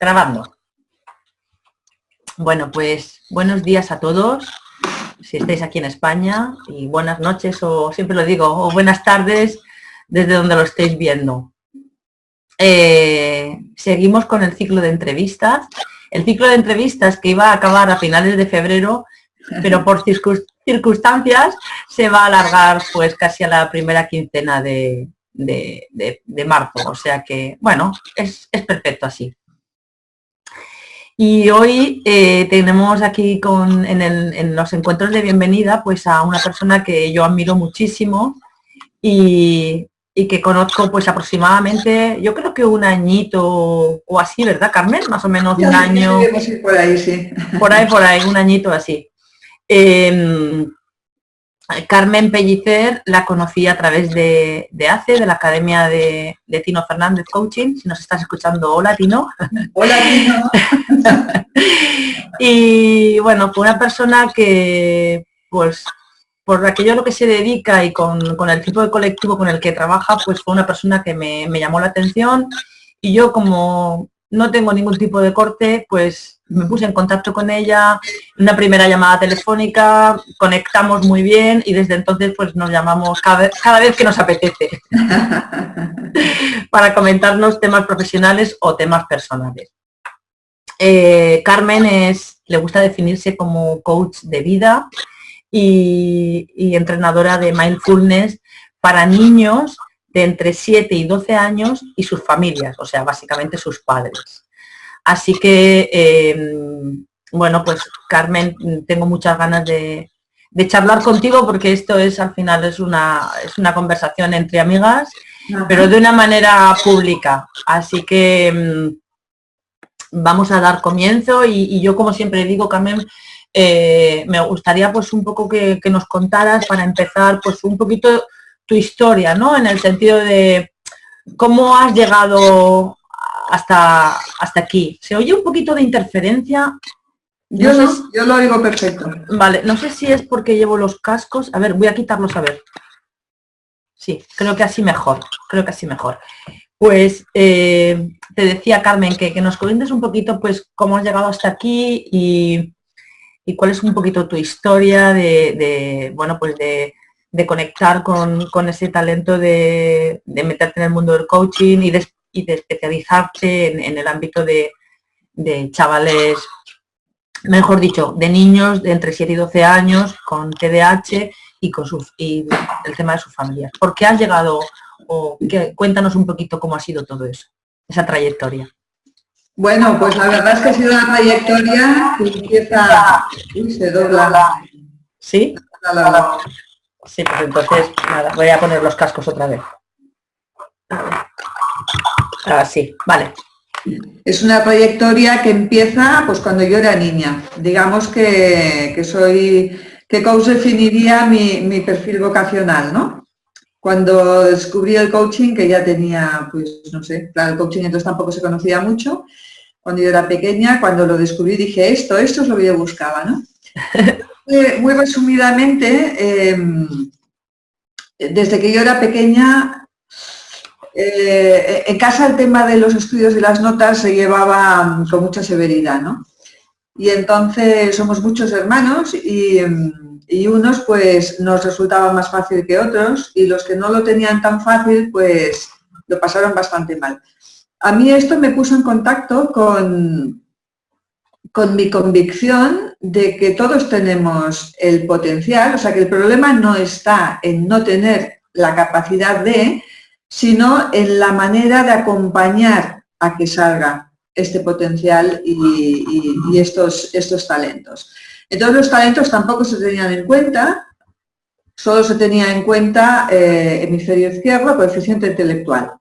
Grabando. Bueno, pues buenos días a todos, si estáis aquí en España, y buenas noches, o siempre lo digo, o buenas tardes desde donde lo estéis viendo. Seguimos con el ciclo de entrevistas. El ciclo de entrevistas que iba a acabar a finales de febrero, pero por circunstancias se va a alargar pues casi a la primera quincena de marzo. O sea que, bueno, es perfecto así. Y hoy tenemos aquí en los encuentros de bienvenida pues a una persona que yo admiro muchísimo y que conozco pues aproximadamente, yo creo que un añito o así, ¿verdad, Carmen? Más o menos un año. Por ahí, sí. Por ahí, un añito así. Carmen Pellicer la conocí a través de ACE, de la Academia de Tino Fernández Coaching. Si nos estás escuchando, hola Tino. Hola Tino. Y bueno, fue una persona que, pues, por aquello a lo que se dedica y con el tipo de colectivo con el que trabaja, pues fue una persona que me llamó la atención. Y yo, como no tengo ningún tipo de corte, pues me puse en contacto con ella, una primera llamada telefónica, conectamos muy bien y desde entonces pues nos llamamos cada vez que nos apetece para comentarnos temas profesionales o temas personales. Carmen le gusta definirse como coach de vida y entrenadora de mindfulness para niños de entre 7 y 12 años y sus familias, o sea, básicamente sus padres. Así que, bueno, pues Carmen, tengo muchas ganas de charlar contigo porque esto al final es una conversación entre amigas, pero de una manera pública. Así que vamos a dar comienzo y yo, como siempre digo, Carmen, me gustaría pues un poco que nos contaras, para empezar, pues un poquito tu historia, ¿no? En el sentido de cómo has llegado hasta aquí. ¿Se oye un poquito de interferencia? Yo lo oigo perfecto. Vale, no sé si es porque llevo los cascos. A ver, voy a quitarlos a ver. Sí, creo que así mejor. Pues te decía, Carmen, que nos cuentes un poquito pues cómo has llegado hasta aquí y cuál es un poquito tu historia bueno, pues de conectar con ese talento de meterte en el mundo del coaching y de especializarte en el ámbito de chavales, mejor dicho, de niños de entre 7 y 12 años con TDAH y el tema de sus familias. ¿Por qué has llegado? Cuéntanos un poquito cómo ha sido todo eso, esa trayectoria. Bueno, pues la verdad es que ha sido una trayectoria que empieza... Uy, se dobla. ¿Sí? Sí, pues entonces, nada, voy a poner los cascos otra vez. Sí, vale. Es una trayectoria que empieza pues cuando yo era niña. Digamos que coach definiría mi perfil vocacional, ¿no? Cuando descubrí el coaching, que ya tenía, pues no sé, claro, el coaching entonces tampoco se conocía mucho. Cuando yo era pequeña, cuando lo descubrí, dije, esto es lo que yo buscaba, ¿no? Muy resumidamente, desde que yo era pequeña, en casa el tema de los estudios y las notas se llevaba con mucha severidad, ¿no? Y entonces somos muchos hermanos y unos pues nos resultaba más fácil que otros, y los que no lo tenían tan fácil pues lo pasaron bastante mal. A mí esto me puso en contacto con mi convicción de que todos tenemos el potencial, o sea que el problema no está en no tener la capacidad sino en la manera de acompañar a que salga este potencial y estos talentos. Entonces los talentos tampoco se tenían en cuenta, solo se tenía en cuenta hemisferio izquierdo, coeficiente intelectual.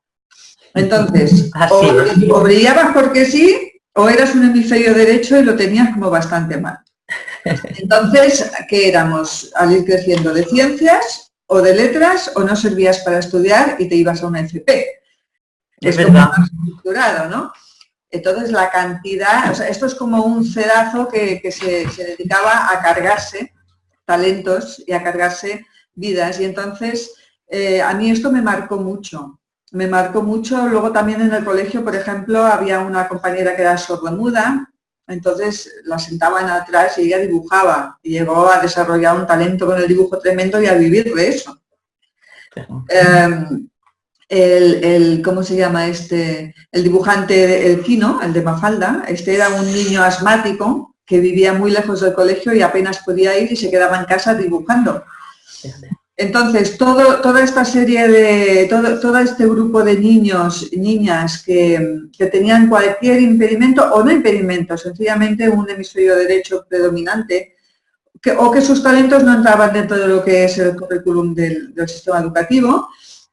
Entonces, o brillabas porque sí, o eras un hemisferio derecho y lo tenías como bastante mal. Entonces, ¿qué éramos al ir creciendo? ¿De ciencias o de letras, o no servías para estudiar y te ibas a una FP? Es verdad. Estructurado, ¿no? Entonces, la cantidad, o sea, esto es como un cedazo que se dedicaba a cargarse talentos y a cargarse vidas. Y entonces, a mí esto me marcó mucho. me marcó mucho. Luego también en el colegio, por ejemplo, había una compañera que era sordomuda, entonces la sentaban atrás y ella dibujaba y llegó a desarrollar un talento con el dibujo tremendo y a vivir de eso. ¿Cómo se llama este? El dibujante, el Kino, el de Mafalda, este era un niño asmático que vivía muy lejos del colegio y apenas podía ir y se quedaba en casa dibujando. Entonces, toda esta serie de, todo este grupo de niños y niñas que tenían cualquier impedimento o no impedimento, sencillamente un hemisferio derecho predominante, o que sus talentos no entraban dentro de lo que es el currículum del sistema educativo,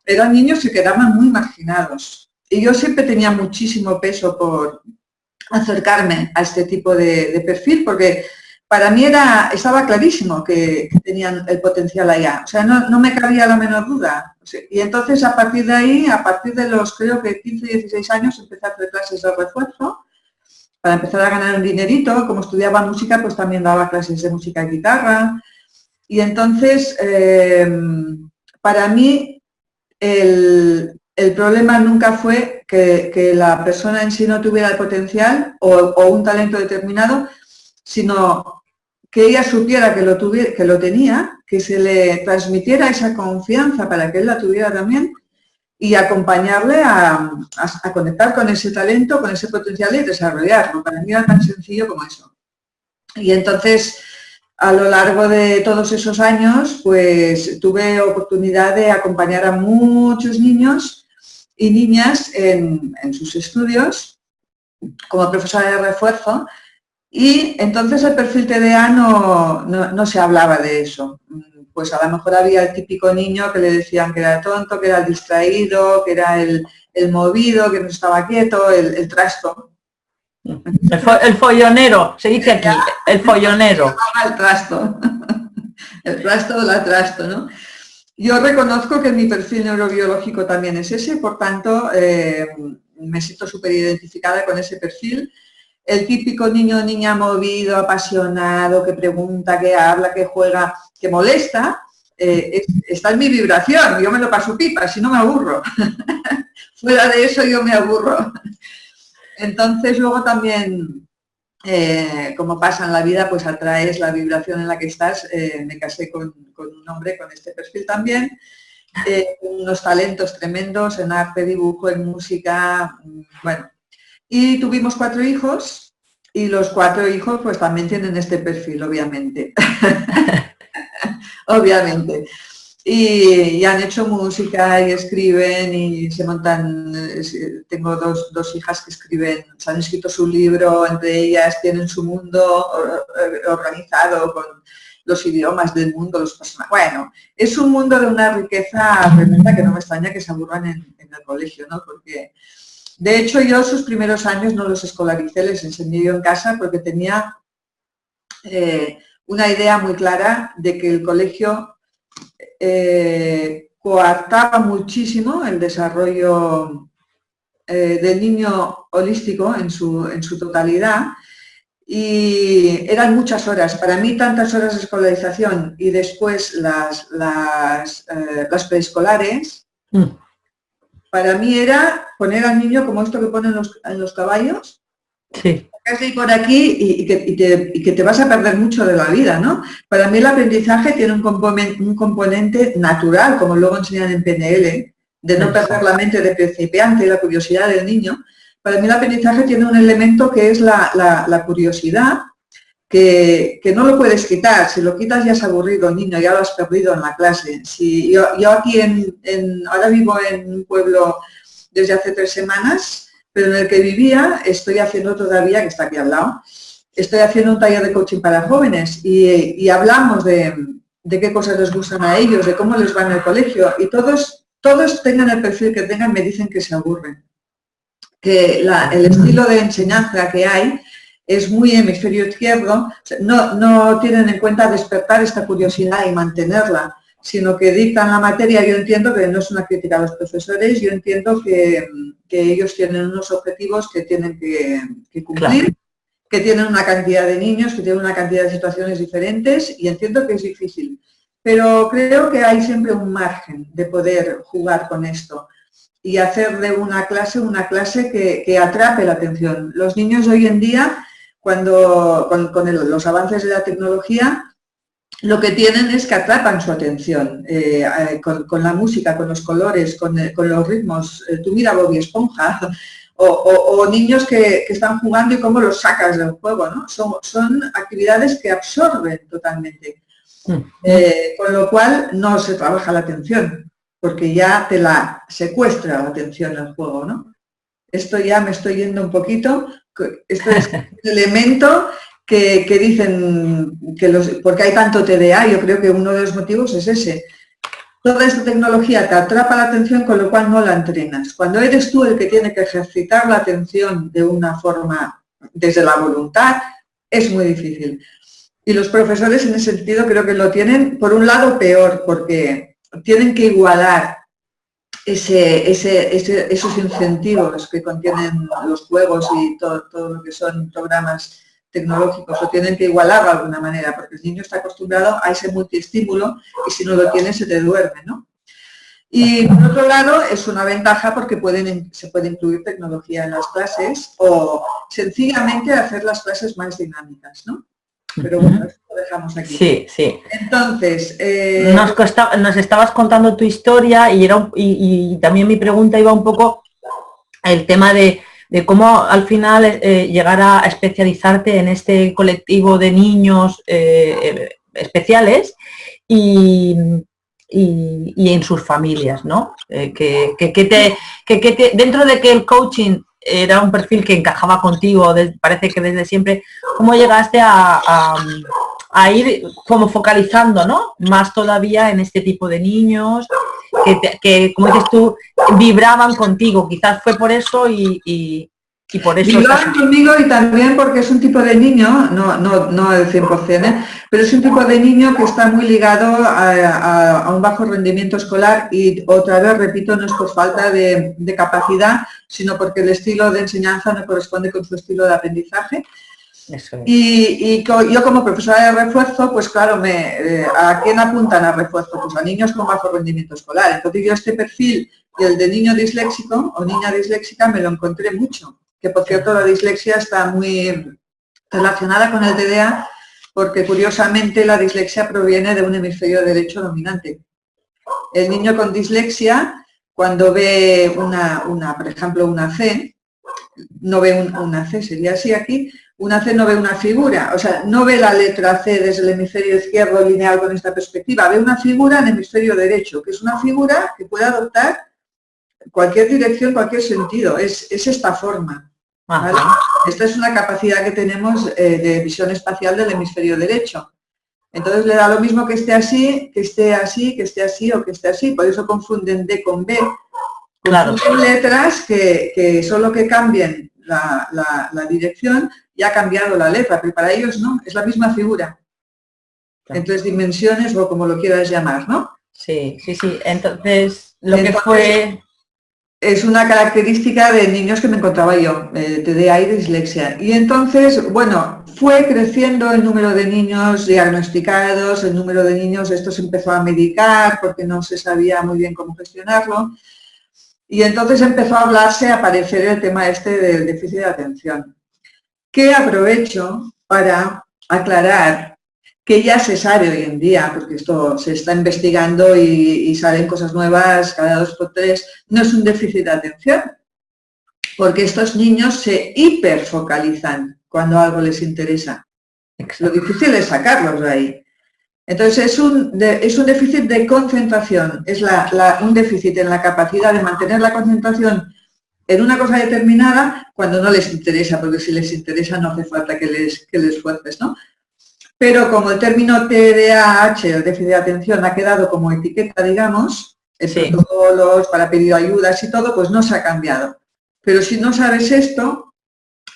eran niños que quedaban muy marginados. Y yo siempre tenía muchísimo peso por acercarme a este tipo de perfil, porque para mí estaba clarísimo que tenían el potencial allá. O sea, no me cabía la menor duda. Y entonces, a partir de ahí, a partir de los, creo que 15, 16 años, empecé a hacer clases de refuerzo para empezar a ganar un dinerito. Como estudiaba música, pues también daba clases de música y guitarra. Y entonces, para mí, el problema nunca fue que la persona en sí no tuviera el potencial o un talento determinado, sino que ella supiera que lo tenía, que se le transmitiera esa confianza para que él la tuviera también y acompañarle a conectar con ese talento, con ese potencial y desarrollarlo. Para mí era tan sencillo como eso. Y entonces, a lo largo de todos esos años, pues tuve oportunidad de acompañar a muchos niños y niñas en sus estudios como profesora de refuerzo. Y entonces el perfil TDA no se hablaba de eso. Pues a lo mejor había el típico niño que le decían que era tonto, que era el distraído, que era el movido, que no estaba quieto, el trasto. El follonero, se dice aquí, el follonero. El trasto. El trasto o la trasto, ¿no? Yo reconozco que mi perfil neurobiológico también es ese, por tanto, me siento súper identificada con ese perfil. El típico niño o niña movido, apasionado, que pregunta, que habla, que juega, que molesta, está en mi vibración, yo me lo paso pipa, si no me aburro. Fuera de eso yo me aburro. Entonces luego también, como pasa en la vida, pues atraes la vibración en la que estás. Me casé con un hombre con este perfil también, unos talentos tremendos en arte, dibujo, en música, bueno. Y tuvimos 4 hijos y los 4 hijos pues también tienen este perfil, obviamente. Obviamente. Y han hecho música y escriben y se montan, tengo dos hijas que escriben, se han escrito su libro, entre ellas tienen su mundo organizado con los idiomas del mundo, los personajes. Bueno, es un mundo de una riqueza tremenda que no me extraña que se aburran en el colegio, ¿no? Porque de hecho, yo sus primeros años no los escolaricé, les enseñé yo en casa porque tenía una idea muy clara de que el colegio coartaba muchísimo el desarrollo del niño holístico en su totalidad y eran muchas horas. Para mí, tantas horas de escolarización y después las preescolares, para mí era poner al niño como esto que ponen en los caballos, sí, casi por aquí y que te vas a perder mucho de la vida, ¿no? Para mí el aprendizaje tiene un componente natural, como luego enseñan en PNL, de no perder la mente de principiante y la curiosidad del niño. Para mí el aprendizaje tiene un elemento que es la curiosidad, que no lo puedes quitar. Si lo quitas ya es aburrido, niño, ya lo has perdido en la clase. Si yo aquí ahora vivo en un pueblo desde hace 3 semanas, pero en el que vivía estoy haciendo todavía, que está aquí al lado, estoy haciendo un taller de coaching para jóvenes y hablamos de qué cosas les gustan a ellos, de cómo les va en el colegio y todos tengan el perfil que tengan, me dicen que se aburren. Que el estilo de enseñanza que hay es muy hemisferio izquierdo, no tienen en cuenta despertar esta curiosidad y mantenerla, sino que dictan la materia. Yo entiendo que no es una crítica a los profesores, yo entiendo que ellos tienen unos objetivos que tienen que cumplir, claro, que tienen una cantidad de niños, que tienen una cantidad de situaciones diferentes y entiendo que es difícil. Pero creo que hay siempre un margen de poder jugar con esto. y hacer de una clase que atrape la atención. Los niños hoy en día, con los avances de la tecnología, lo que tienen es que atrapan su atención con la música, con los colores, con los ritmos. Tú mira Bob Esponja o niños que están jugando y cómo los sacas del juego, ¿no? Son actividades que absorben totalmente, con lo cual no se trabaja la atención, porque ya te la secuestra la atención el juego, ¿no? Esto ya me estoy yendo un poquito, esto es un elemento que dicen porque hay tanto TDA, yo creo que uno de los motivos es ese. Toda esta tecnología te atrapa la atención, con lo cual no la entrenas. Cuando eres tú el que tiene que ejercitar la atención de una forma, desde la voluntad, es muy difícil. Y los profesores en ese sentido creo que lo tienen, por un lado, peor, porque tienen que igualar esos incentivos que contienen los juegos y todo lo que son programas tecnológicos, lo tienen que igualar de alguna manera, porque el niño está acostumbrado a ese multiestímulo y si no lo tiene se te duerme, ¿no? Y por otro lado es una ventaja porque se puede incluir tecnología en las clases o sencillamente hacer las clases más dinámicas, ¿no? Pero bueno, esto lo dejamos aquí. Sí, sí. Entonces, nos estabas contando tu historia y también mi pregunta iba un poco el tema de cómo al final llegar a especializarte en este colectivo de niños especiales y en sus familias, ¿no? Dentro de que el coaching era un perfil que encajaba contigo, parece que desde siempre, ¿cómo llegaste a ir como focalizando, ¿no? Más todavía en este tipo de niños que como dices tú, vibraban contigo? Quizás fue por eso y por eso... Vibraban conmigo y también porque es un tipo de niño, no el 100%, pero es un tipo de niño que está muy ligado a un bajo rendimiento escolar y otra vez, repito, no es por falta de capacidad, sino porque el estilo de enseñanza no corresponde con su estilo de aprendizaje. Eso es. Y yo como profesora de refuerzo, pues claro, ¿a quién apuntan a refuerzo? Pues a niños con bajo rendimiento escolar. Entonces yo este perfil y el de niño disléxico o niña disléxica me lo encontré mucho, que por cierto la dislexia está muy relacionada con el TDA, porque curiosamente la dislexia proviene de un hemisferio derecho dominante. El niño con dislexia, cuando ve por ejemplo, una C, no ve una C, sería así aquí, una C no ve una figura, o sea, no ve la letra C desde el hemisferio izquierdo lineal con esta perspectiva, ve una figura en el hemisferio derecho, que es una figura que puede adoptar cualquier dirección, cualquier sentido, es esta forma. ¿Vale? Esta es una capacidad que tenemos de visión espacial del hemisferio derecho. Entonces le da lo mismo que esté así, que esté así, que esté así o que esté así, por eso confunden D con B. Claro. Son letras que solo que cambien la dirección ya ha cambiado la letra, pero para ellos no, es la misma figura. En 3 dimensiones o como lo quieras llamar, ¿no? Sí, sí, sí. Entonces, que fue... Es una característica de niños que me encontraba yo, TDA y dislexia. Y entonces, bueno, fue creciendo el número de niños diagnosticados, el número de niños, esto se empezó a medicar porque no se sabía muy bien cómo gestionarlo. Y entonces empezó a hablarse, a aparecer el tema este del déficit de atención. Que aprovecho para aclarar que ya se sabe hoy en día, porque esto se está investigando y salen cosas nuevas cada 2 por 3, no es un déficit de atención, porque estos niños se hiperfocalizan cuando algo les interesa. Lo difícil es sacarlos de ahí. Entonces es un déficit de concentración, es un déficit en la capacidad de mantener la concentración en una cosa determinada cuando no les interesa, porque si les interesa no hace falta que les fuerces, ¿no? Pero como el término TDAH, el déficit de atención, ha quedado como etiqueta, digamos, en protocolos para pedir ayudas y todo, pues no se ha cambiado. Pero si no sabes esto,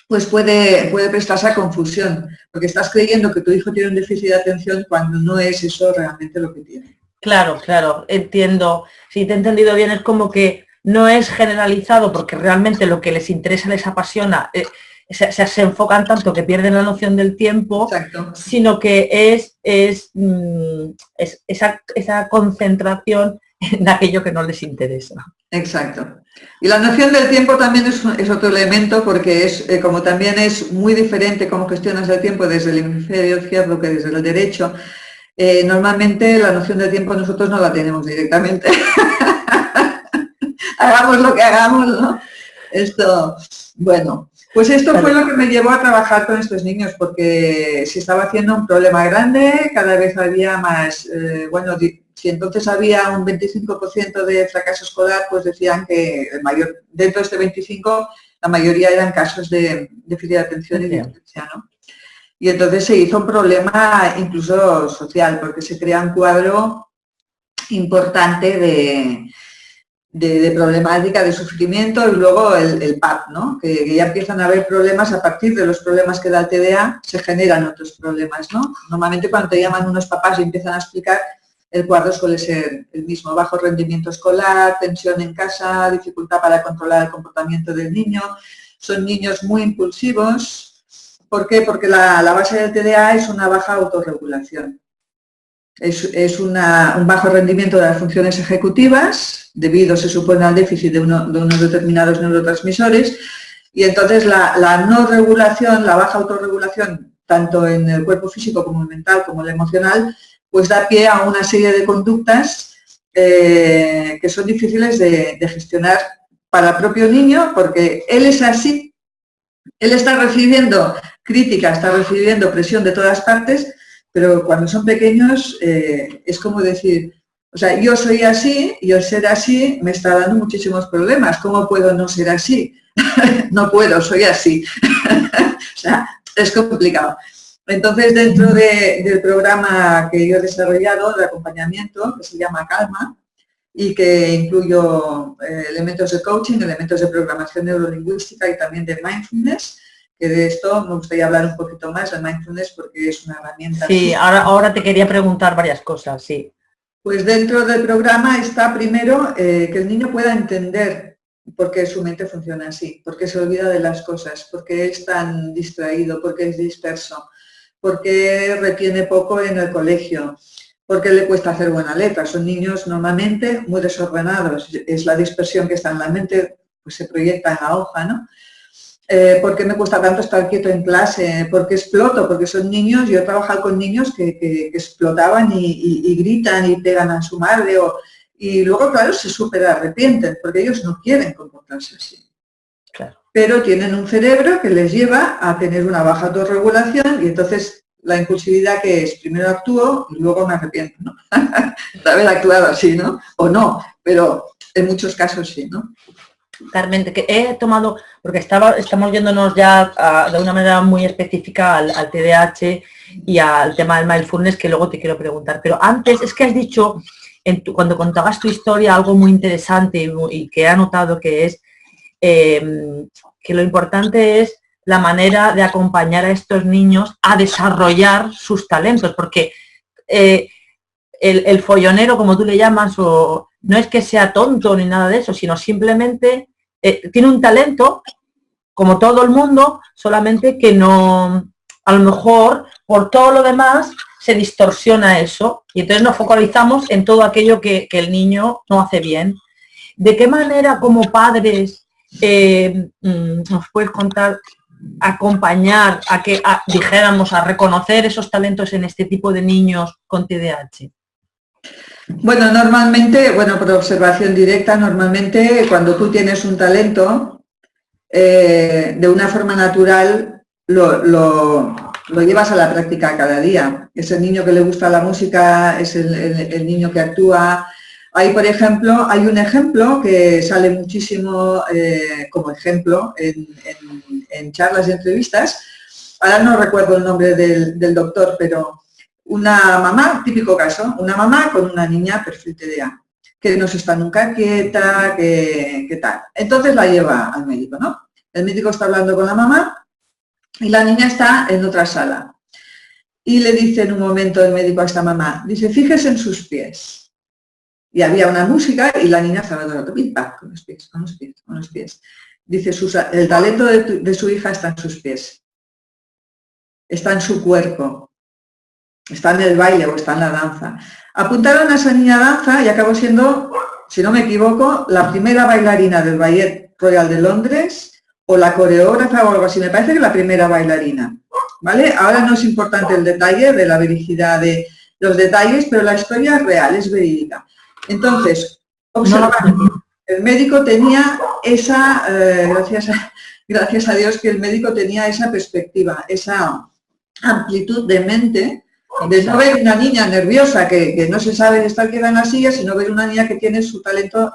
pues puede prestarse a confusión, porque estás creyendo que tu hijo tiene un déficit de atención cuando no es eso realmente lo que tiene. Claro, claro, entiendo. Si te he entendido bien, es como que no es generalizado porque realmente lo que les interesa, les apasiona, se enfocan tanto que pierden la noción del tiempo. Exacto. Sino que es esa concentración en aquello que no les interesa. Exacto. Y la noción del tiempo también es otro elemento porque es, como también es muy diferente cómo gestionas el tiempo desde el hemisferio izquierdo que desde el derecho, normalmente la noción del tiempo nosotros no la tenemos directamente. Hagamos lo que hagamos, ¿no? Esto, bueno, pues esto fue lo que me llevó a trabajar con estos niños porque se estaba haciendo un problema grande, cada vez había más, bueno, si entonces había un 25% de fracaso escolar, pues decían que dentro de este 25, la mayoría eran casos de déficit de atención y dislexia, ¿no? Y entonces se hizo un problema incluso social, porque se crea un cuadro importante de problemática, de sufrimiento y luego el PAP, ¿no? Que ya empiezan a haber problemas a partir de los problemas que da el TDA, se generan otros problemas, ¿no? Normalmente cuando te llaman unos papás y empiezan a explicar, el cuadro suele ser el mismo, bajo rendimiento escolar, tensión en casa, dificultad para controlar el comportamiento del niño, son niños muy impulsivos. ¿Por qué? Porque la base del TDA es una baja autorregulación. Es un bajo rendimiento de las funciones ejecutivas, debido, se supone, al déficit de unos determinados neurotransmisores, y entonces la no regulación, la baja autorregulación, tanto en el cuerpo físico como el mental, como el emocional, pues da pie a una serie de conductas que son difíciles de gestionar para el propio niño, porque él es así, él está recibiendo crítica, está recibiendo presión de todas partes, pero cuando son pequeños es como decir, o sea, yo soy así y el ser así me está dando muchísimos problemas. ¿Cómo puedo no ser así? No puedo, soy así. O sea, es complicado. Entonces, dentro del programa que yo he desarrollado de acompañamiento, que se llama Calma, y que incluyo elementos de coaching, elementos de programación neurolingüística y también de mindfulness, que de esto me gustaría hablar un poquito más de mindfulness porque es una herramienta. Sí, ahora te quería preguntar varias cosas, sí. Pues dentro del programa está primero que el niño pueda entender por qué su mente funciona así, por qué se olvida de las cosas, por qué es tan distraído, por qué es disperso, por qué retiene poco en el colegio, por qué le cuesta hacer buena letra. Son niños normalmente muy desordenados, es la dispersión que está en la mente, pues se proyecta en la hoja, ¿no? ¿Por qué me cuesta tanto estar quieto en clase? ¿Por qué exploto? Porque son niños, yo he trabajado con niños que explotaban y gritan y pegan a su madre y luego, claro, se súper arrepienten porque ellos no quieren comportarse así. Claro. Pero tienen un cerebro que les lleva a tener una baja autorregulación y entonces la impulsividad que es, primero actúo y luego me arrepiento, ¿no? De haber actuado así, ¿no? O no, pero en muchos casos sí, ¿no? Carmen, que he tomado, porque estamos yéndonos ya de una manera muy específica al TDAH y al tema del mindfulness, que luego te quiero preguntar. Pero antes, es que has dicho, cuando contabas tu historia, algo muy interesante y que he anotado, que es que lo importante es la manera de acompañar a estos niños a desarrollar sus talentos, porque el follonero, como tú le llamas, no es que sea tonto ni nada de eso, sino simplemente tiene un talento, como todo el mundo, solamente que no, a lo mejor, por todo lo demás, se distorsiona eso y entonces nos focalizamos en todo aquello que el niño no hace bien. ¿De qué manera, como padres, nos puedes contar, acompañar a que dijéramos a reconocer esos talentos en este tipo de niños con TDAH? Bueno, normalmente, por observación directa, normalmente cuando tú tienes un talento, de una forma natural lo llevas a la práctica cada día. Es el niño que le gusta la música, es el niño que actúa. Hay, por ejemplo, hay un ejemplo que sale muchísimo como ejemplo en charlas y entrevistas. Ahora no recuerdo el nombre del doctor, pero una mamá, típico caso, una mamá con una niña perfil TDA, que no se está nunca quieta, que tal. Entonces la lleva al médico, ¿no? El médico está hablando con la mamá y la niña está en otra sala. Y le dice en un momento el médico a esta mamá, dice, fíjese en sus pies. Y había una música y la niña estaba todo el rato, con los pies, con los pies, con los pies. Dice, el talento de su hija está en sus pies, está en su cuerpo. está en el baile o está en la danza. Apuntaron a esa niña a danza y acabó siendo, si no me equivoco, la primera bailarina del Ballet Royal de Londres o la coreógrafa o algo así. Me parece que la primera bailarina, ¿vale? Ahora no es importante el detalle de la vericidad de los detalles, pero la historia es real, es verídica. Entonces, observar, el médico tenía esa, gracias a Dios que el médico tenía esa perspectiva, esa amplitud de mente, de no ver una niña nerviosa que no se sabe estar quieta en la silla, sino ver una niña que tiene su talento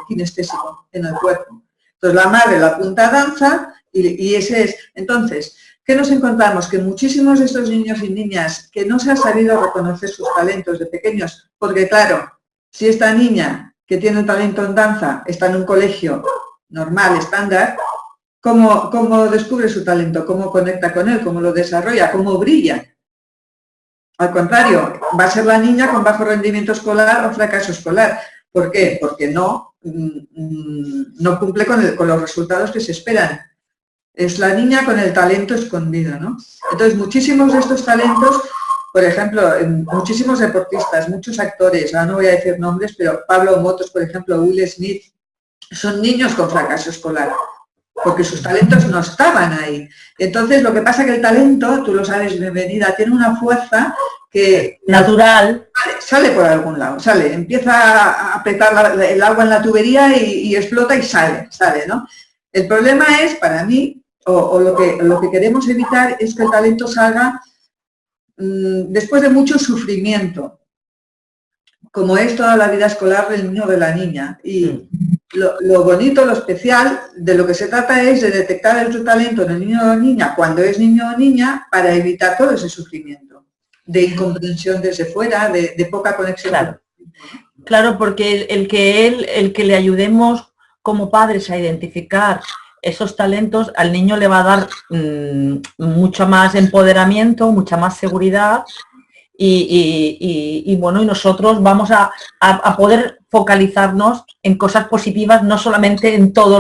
kinestésico en el cuerpo. Entonces la madre la apunta a danza y ese es. Entonces, ¿qué nos encontramos? Que muchísimos de estos niños y niñas que no se ha sabido reconocer sus talentos de pequeños, porque claro, si esta niña que tiene un talento en danza está en un colegio normal, estándar, ¿cómo descubre su talento? ¿Cómo conecta con él? ¿Cómo lo desarrolla? ¿Cómo brilla? Al contrario, va a ser la niña con bajo rendimiento escolar o fracaso escolar. ¿Por qué? Porque no cumple con los resultados que se esperan. Es la niña con el talento escondido, ¿no? Entonces, muchísimos de estos talentos, por ejemplo, muchísimos deportistas, muchos actores, ahora no voy a decir nombres, pero Pablo Motos, por ejemplo, Will Smith, son niños con fracaso escolar, porque sus talentos no estaban ahí. Entonces, lo que pasa es que el talento, tú lo sabes, bienvenida, tiene una fuerza que... natural. Sale por algún lado, sale, empieza a apretar el agua en la tubería y explota y sale, ¿no? El problema es, para mí, o lo que queremos evitar es que el talento salga después de mucho sufrimiento, como es toda la vida escolar del niño o de la niña. Y lo bonito, lo especial, de lo que se trata es de detectar el talento en el niño o la niña cuando es niño o niña para evitar todo ese sufrimiento de incomprensión desde fuera, de poca conexión. Claro, claro, porque el que le ayudemos como padres a identificar esos talentos, al niño le va a dar mucho más empoderamiento, mucha más seguridad y bueno, y nosotros vamos a poder focalizarnos en cosas positivas, no solamente en todo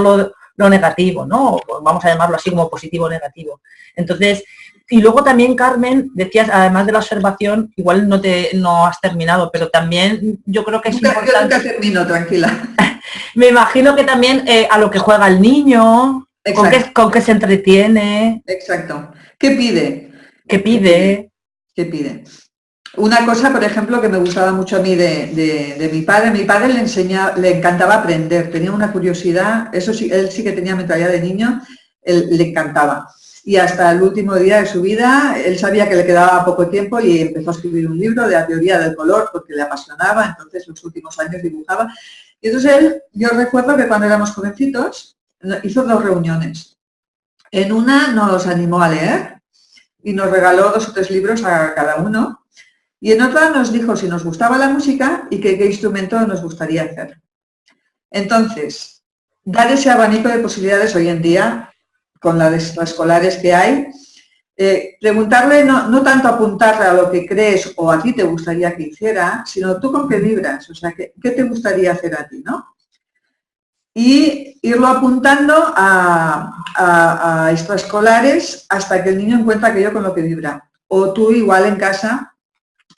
lo negativo, ¿no? Vamos a llamarlo así como positivo o negativo. Entonces, y luego también, Carmen, decías, además de la observación, igual no has terminado, pero también yo creo que es importante... Yo nunca termino, tranquila. Me imagino que también a lo que juega el niño, con qué se entretiene. Exacto. ¿Qué pide? ¿Qué pide? ¿Qué pide? Una cosa, por ejemplo, que me gustaba mucho a mí de mi padre le encantaba aprender, tenía una curiosidad, eso sí, él sí que tenía mentalidad de niño, le encantaba. Y hasta el último día de su vida, él sabía que le quedaba poco tiempo y empezó a escribir un libro de la teoría del color porque le apasionaba, entonces los últimos años dibujaba. Y entonces yo recuerdo que cuando éramos jovencitos, hizo 2 reuniones. En una nos animó a leer y nos regaló 2 o 3 libros a cada uno. Y en otra nos dijo si nos gustaba la música y qué instrumento nos gustaría hacer. Entonces, dar ese abanico de posibilidades hoy en día, con las extraescolares que hay, preguntarle, no tanto apuntarle a lo que crees o a ti te gustaría que hiciera, sino tú con qué vibras, o sea, ¿qué te gustaría hacer a ti, no? Y irlo apuntando a extraescolares hasta que el niño encuentra aquello con lo que vibra. O tú igual en casa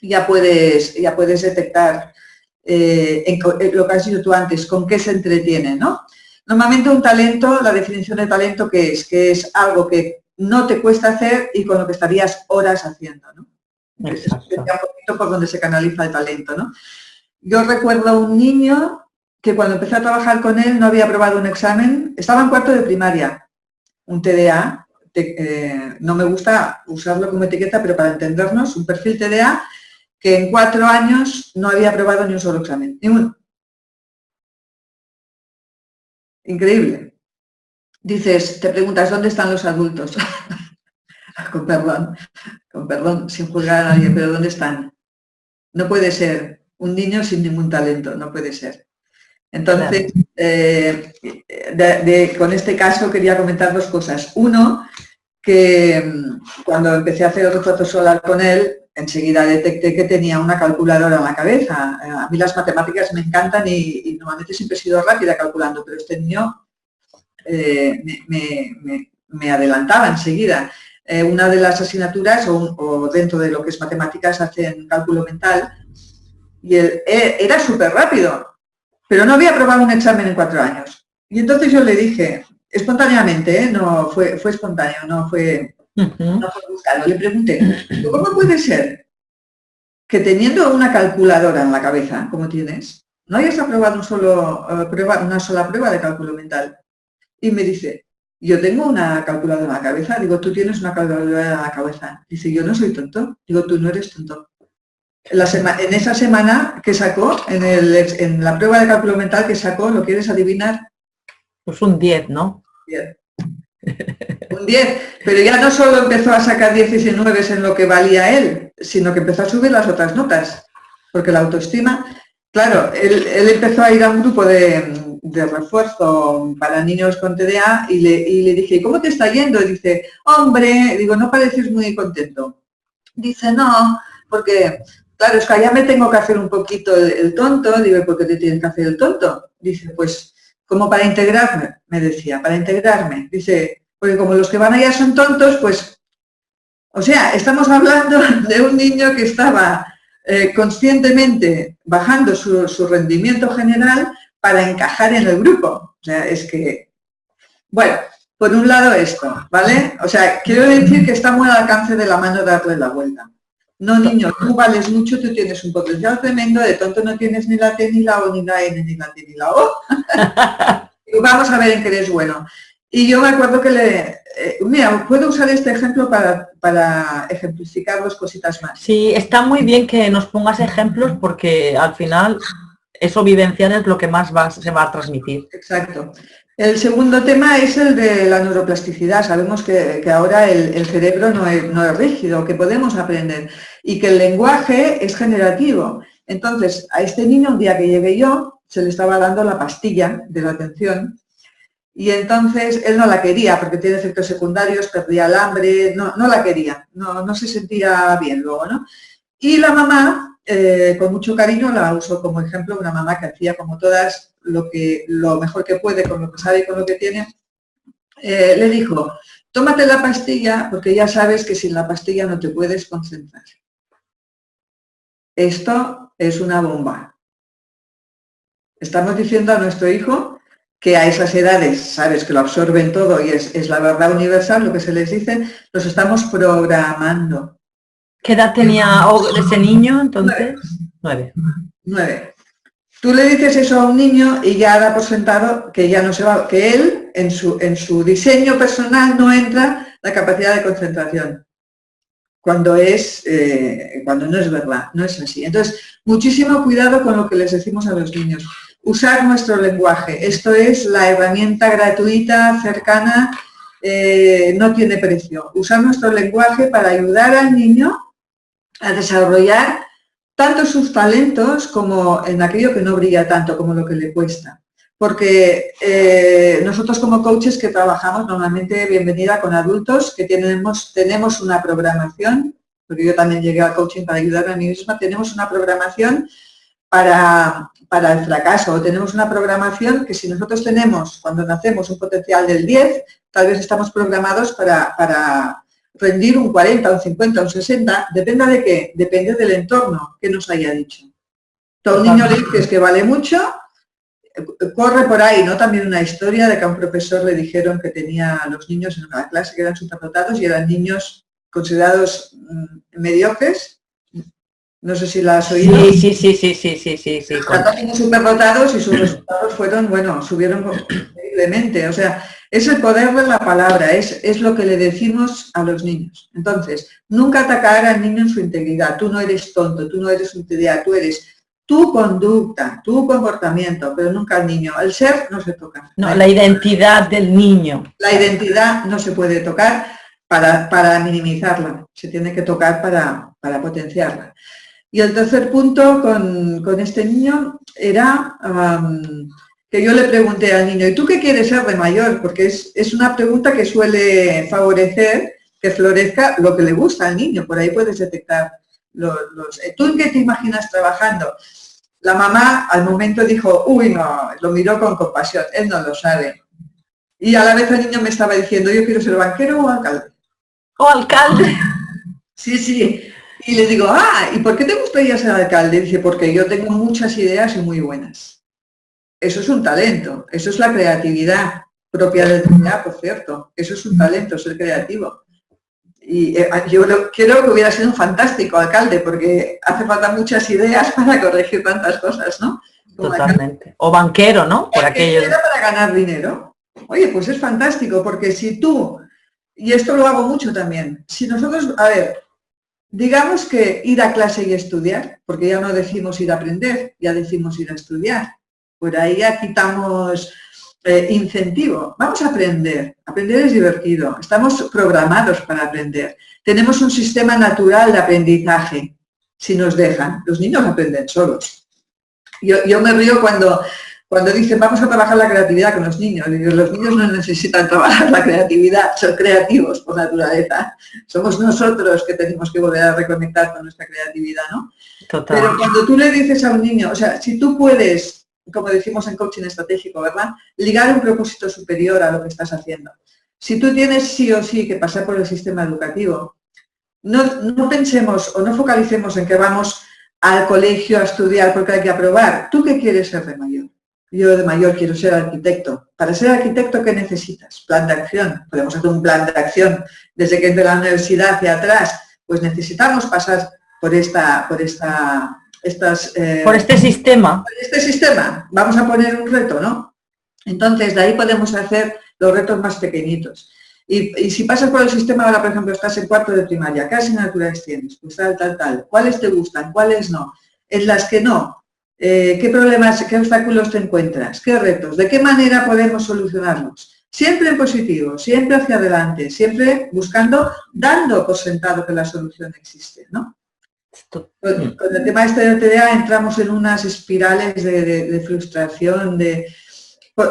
ya puedes detectar lo que has dicho tú antes, con qué se entretiene, ¿no? Normalmente un talento, la definición de talento, ¿qué es? Que es algo que no te cuesta hacer y con lo que estarías horas haciendo, ¿no? Exacto. Es un poquito por donde se canaliza el talento, ¿no? Yo recuerdo un niño que cuando empecé a trabajar con él no había aprobado un examen, estaba en 4º de primaria, un TDA, no me gusta usarlo como etiqueta, pero para entendernos, un perfil TDA, que en 4 años no había aprobado ni un solo examen, ni uno. Increíble. Dices, te preguntas, ¿dónde están los adultos? con perdón, sin juzgar a nadie, pero ¿dónde están? No puede ser un niño sin ningún talento, no puede ser. Entonces, con este caso quería comentar 2 cosas. Uno, que cuando empecé a hacer el retrato solar con él, enseguida detecté que tenía una calculadora en la cabeza. A mí las matemáticas me encantan y normalmente siempre he sido rápida calculando, pero este niño me adelantaba enseguida. una de las asignaturas o dentro de lo que es matemáticas hacen cálculo mental y él era súper rápido, pero no había aprobado un examen en 4 años. Y entonces yo le dije, espontáneamente, no fue espontáneo, no fue buscado, le pregunté, ¿cómo puede ser que teniendo una calculadora en la cabeza, como tienes, no hayas aprobado una sola prueba de cálculo mental? Y me dice, yo tengo una calculadora en la cabeza. Digo, tú tienes una calculadora en la cabeza. Dice, yo no soy tonto. Digo, tú no eres tonto. En esa semana que sacó, en la prueba de cálculo mental que sacó, ¿lo quieres adivinar? Pues un 10, ¿no? 10. Un 10, pero ya no solo empezó a sacar 10 y 9 en lo que valía él, sino que empezó a subir las otras notas, porque la autoestima, claro, él empezó a ir a un grupo de refuerzo para niños con TDA y le dije, ¿y cómo te está yendo? Y dice, hombre, digo, no pareces muy contento. Dice, no, porque, claro, es que ya me tengo que hacer un poquito el tonto. Digo, ¿por qué te tienes que hacer el tonto? Dice, pues, como para integrarme, me decía, para integrarme. Dice, porque como los que van allá son tontos, pues, o sea, estamos hablando de un niño que estaba conscientemente bajando su rendimiento general para encajar en el grupo. O sea, es que, bueno, por un lado esto, ¿vale? O sea, quiero decir que está muy al alcance de la mano darle la vuelta. No, niño, tú vales mucho, tú tienes un potencial tremendo, de tonto no tienes ni la T, ni la O, ni la N, ni la T, ni la O. Vamos a ver en qué eres bueno. Y yo me acuerdo que mira, puedo usar este ejemplo para ejemplificar 2 cositas más. Sí, está muy bien que nos pongas ejemplos porque al final eso vivencial es lo que más se va a transmitir. Exacto. El segundo tema es el de la neuroplasticidad. Sabemos que ahora el cerebro no es rígido, que podemos aprender y que el lenguaje es generativo. Entonces, a este niño, un día que llegué yo, se le estaba dando la pastilla de la atención y entonces él no la quería porque tiene efectos secundarios, perdía el hambre, no la quería, no se sentía bien luego, ¿no? Y la mamá, con mucho cariño, la usó como ejemplo, una mamá que hacía como todas lo mejor que puede con lo que sabe y con lo que tiene, le dijo, tómate la pastilla porque ya sabes que sin la pastilla no te puedes concentrar. Esto es una bomba. Estamos diciendo a nuestro hijo que a esas edades, sabes que lo absorben todo y es la verdad universal, lo que se les dice, los estamos programando. ¿Qué edad tenía ese niño entonces? 9. 9. Tú le dices eso a un niño y ya da por sentado que ya no se va, que él, en su diseño personal, no entra la capacidad de concentración. Cuando no es verdad, no es así. Entonces, muchísimo cuidado con lo que les decimos a los niños. Usar nuestro lenguaje. Esto es la herramienta gratuita, cercana, no tiene precio. Usar nuestro lenguaje para ayudar al niño a desarrollar tanto sus talentos como en aquello que no brilla tanto, como lo que le cuesta. Porque nosotros como coaches que trabajamos normalmente bienvenida con adultos que tenemos una programación, porque yo también llegué al coaching para ayudar a mí misma, tenemos una programación para el fracaso, o tenemos una programación que si nosotros tenemos, cuando nacemos, un potencial del 10, tal vez estamos programados para rendir un 40, un 50, un 60, depende de qué, depende del entorno que nos haya dicho. A un niño le dices que vale mucho, corre por ahí, ¿no? También una historia de que a un profesor le dijeron que tenía a los niños en una clase que eran superdotados y eran niños considerados mediocres. No sé si la has oído. Sí. Tratados superdotados y sus resultados fueron, bueno, subieron increíblemente. O sea, es el poder de la palabra, es lo que le decimos a los niños. Entonces, nunca atacar al niño en su integridad. Tú no eres tonto, tú no eres un TDA, tú eres tu conducta, tu comportamiento, pero nunca al niño. El ser no se toca. No, la identidad del niño. La identidad no se puede tocar para minimizarla, se tiene que tocar para potenciarla. Y el tercer punto con este niño era que yo le pregunté al niño, ¿y tú qué quieres ser de mayor? Porque es una pregunta que suele favorecer que florezca lo que le gusta al niño. Por ahí puedes detectar ¿tú en qué te imaginas trabajando? La mamá al momento dijo, uy, no, lo miró con compasión, él no lo sabe. Y a la vez el niño me estaba diciendo, yo quiero ser banquero o alcalde. O alcalde. Sí, sí. Y le digo, ¿y por qué te gustaría ser alcalde? Dice, porque yo tengo muchas ideas y muy buenas. Eso es un talento, eso es la creatividad propia de la por cierto. Eso es un talento, ser creativo. Y yo creo que hubiera sido un fantástico alcalde, porque hace falta muchas ideas para corregir tantas cosas, ¿no? Como Totalmente. O banquero, ¿no? Por aquello. Para ganar dinero. Oye, pues es fantástico, porque si tú, y esto lo hago mucho también, si nosotros, a ver, digamos que ir a clase y estudiar, porque ya no decimos ir a aprender, ya decimos ir a estudiar. Por ahí ya quitamos incentivo. Vamos a aprender. Aprender es divertido. Estamos programados para aprender. Tenemos un sistema natural de aprendizaje, si nos dejan. Los niños aprenden solos. Yo me río cuando dicen vamos a trabajar la creatividad con los niños. Digo, los niños no necesitan trabajar la creatividad, son creativos por naturaleza. Somos nosotros que tenemos que volver a reconectar con nuestra creatividad, ¿no? Total. Pero cuando tú le dices a un niño, o sea, si tú puedes, como decimos en coaching estratégico, ¿verdad?, ligar un propósito superior a lo que estás haciendo. Si tú tienes sí o sí que pasar por el sistema educativo, no pensemos o no focalicemos en que vamos al colegio a estudiar porque hay que aprobar. ¿Tú qué quieres ser de mayor? Yo de mayor quiero ser arquitecto. Para ser arquitecto, ¿qué necesitas? Plan de acción. Podemos hacer un plan de acción desde que entre la universidad hacia atrás. Pues necesitamos pasar por este sistema. Por este sistema. Vamos a poner un reto, ¿no? Entonces, de ahí podemos hacer los retos más pequeñitos. Y si pasas por el sistema, ahora, por ejemplo, estás en cuarto de primaria, ¿qué asignaturas tienes? Pues tal. ¿Cuáles te gustan? ¿Cuáles no? En las que no, ¿qué problemas, qué obstáculos te encuentras? ¿Qué retos? ¿De qué manera podemos solucionarlos? Siempre en positivo, siempre hacia adelante, siempre buscando, dando por sentado que la solución existe, ¿no? Con el tema este del TDA entramos en unas espirales de frustración,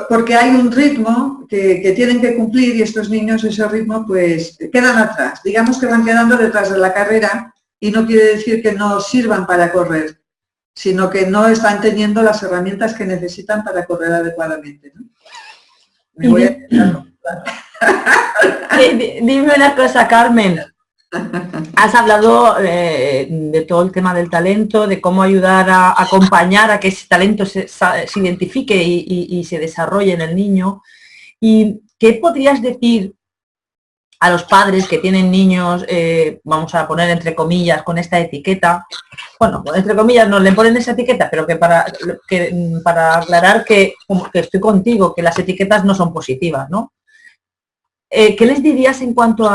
porque hay un ritmo que tienen que cumplir y estos niños ese ritmo pues quedan atrás. Digamos que van quedando detrás de la carrera y no quiere decir que no sirvan para correr, sino que no están teniendo las herramientas que necesitan para correr adecuadamente, ¿no? Dime una cosa, Carmen. Has hablado de todo el tema del talento, de cómo ayudar a acompañar a que ese talento se identifique y se desarrolle en el niño. ¿Y qué podrías decir a los padres que tienen niños, vamos a poner entre comillas, con esta etiqueta? Bueno, entre comillas no le ponen esa etiqueta, pero que para aclarar que estoy contigo, que las etiquetas no son positivas, ¿no? ¿Qué les dirías en cuanto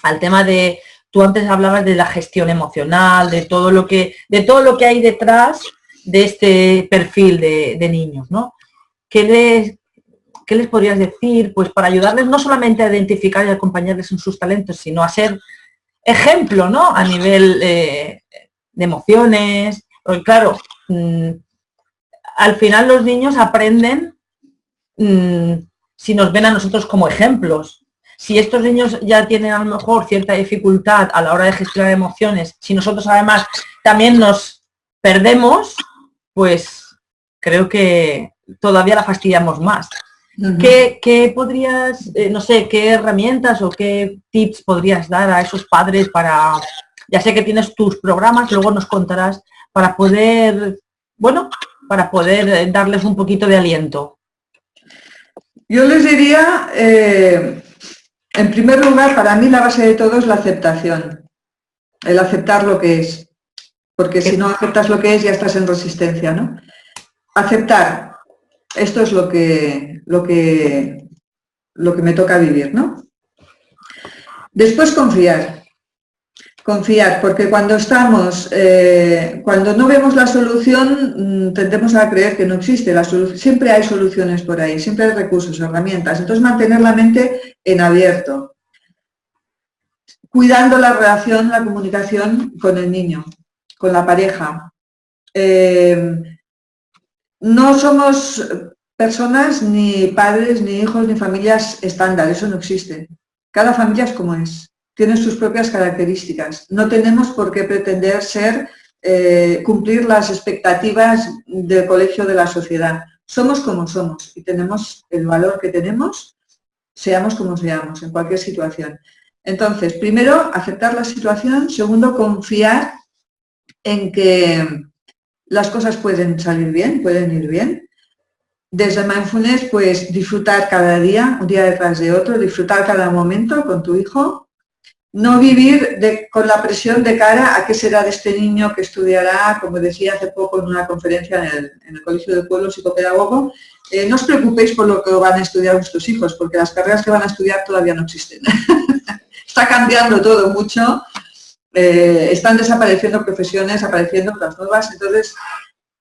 al tema de, tú antes hablabas de la gestión emocional, de todo lo que hay detrás de este perfil de niños, ¿no? ¿Qué les podrías decir? Pues para ayudarles no solamente a identificar y acompañarles en sus talentos, sino a ser ejemplo, ¿no? A nivel de emociones. Porque claro, al final los niños aprenden si nos ven a nosotros como ejemplos. Si estos niños ya tienen a lo mejor cierta dificultad a la hora de gestionar emociones, si nosotros además también nos perdemos, pues creo que todavía la fastidiamos más. Uh-huh. ¿Qué podrías, no sé, qué herramientas o qué tips podrías dar a esos padres para, ya sé que tienes tus programas, luego nos contarás, para poder, bueno, para poder darles un poquito de aliento? Yo les diría, en primer lugar, para mí la base de todo es la aceptación, el aceptar lo que es, porque si no aceptas lo que es ya estás en resistencia, ¿no? Aceptar, esto es lo que me toca vivir, ¿no? Después confiar, porque cuando no vemos la solución, tendemos a creer que no existe la solución. Siempre hay soluciones por ahí, siempre hay recursos, herramientas. Entonces, mantener la mente en abierto, cuidando la relación, la comunicación con el niño, con la pareja. No somos personas, ni padres, ni hijos, ni familias estándar, eso no existe. Cada familia es como es. Tiene sus propias características. No tenemos por qué pretender cumplir las expectativas del colegio de la sociedad. Somos como somos y tenemos el valor que tenemos, seamos como seamos, en cualquier situación. Entonces, primero, aceptar la situación. Segundo, confiar en que las cosas pueden salir bien, pueden ir bien. Desde mindfulness, pues disfrutar cada día, un día detrás de otro, disfrutar cada momento con tu hijo. No vivir con la presión de cara a qué será de este niño que estudiará, como decía hace poco en una conferencia en el Colegio del Pueblo Psicopedagogo. No os preocupéis por lo que van a estudiar vuestros hijos, porque las carreras que van a estudiar todavía no existen. Está cambiando todo mucho, están desapareciendo profesiones, apareciendo otras nuevas. Entonces,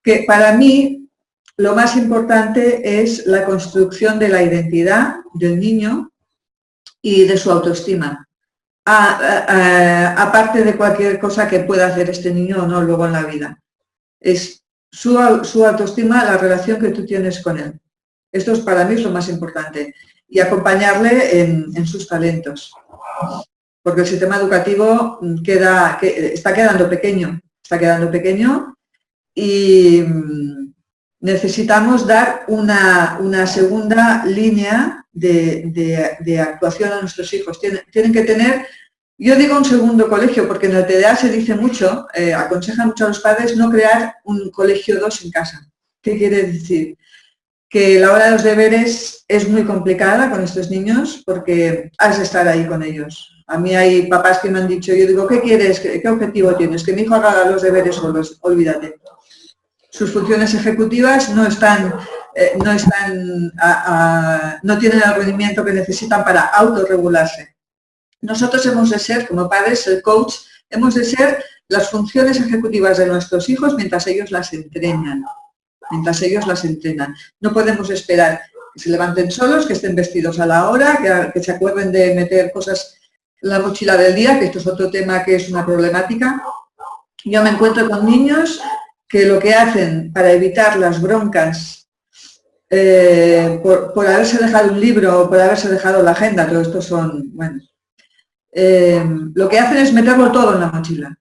que para mí lo más importante es la construcción de la identidad del niño y de su autoestima. Aparte de cualquier cosa que pueda hacer este niño o no luego en la vida. Es su autoestima, la relación que tú tienes con él. Esto para mí es lo más importante. Y acompañarle en sus talentos. Porque el sistema educativo está quedando pequeño y necesitamos dar una segunda línea de actuación a nuestros hijos. Tienen que tener, yo digo un segundo colegio, porque en el TDA se dice mucho, aconsejan mucho a los padres no crear un colegio 2 en casa. ¿Qué quiere decir? Que la hora de los deberes es muy complicada con estos niños porque has de estar ahí con ellos. A mí hay papás que me han dicho, yo digo, ¿qué quieres? ¿Qué objetivo tienes? ¿Que mi hijo haga los deberes solos? Olvídate. Sus funciones ejecutivas no tienen el rendimiento que necesitan para autorregularse. Nosotros hemos de ser, como padres, el coach, hemos de ser las funciones ejecutivas de nuestros hijos mientras ellos las entrenan. No podemos esperar que se levanten solos, que estén vestidos a la hora, que se acuerden de meter cosas en la mochila del día, que esto es otro tema que es una problemática. Yo me encuentro con niños que lo que hacen para evitar las broncas por haberse dejado un libro o por haberse dejado la agenda, todo esto son, bueno, lo que hacen es meterlo todo en la mochila.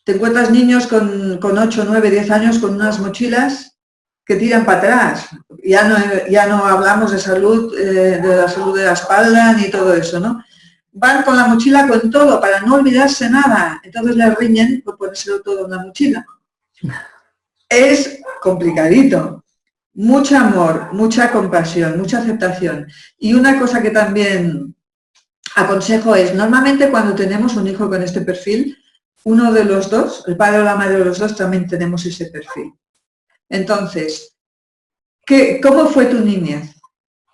Te encuentras niños con 8, 9, 10 años con unas mochilas que tiran para atrás. Ya no hablamos de salud, de la salud de la espalda ni todo eso, ¿no? Van con la mochila con todo para no olvidarse nada. Entonces les riñen por ponérselo todo en la mochila. Es complicadito. Mucho amor, mucha compasión, mucha aceptación. Y una cosa que también aconsejo es, normalmente cuando tenemos un hijo con este perfil, uno de los dos, el padre o la madre de los dos, también tenemos ese perfil. Entonces, ¿cómo fue tu niñez?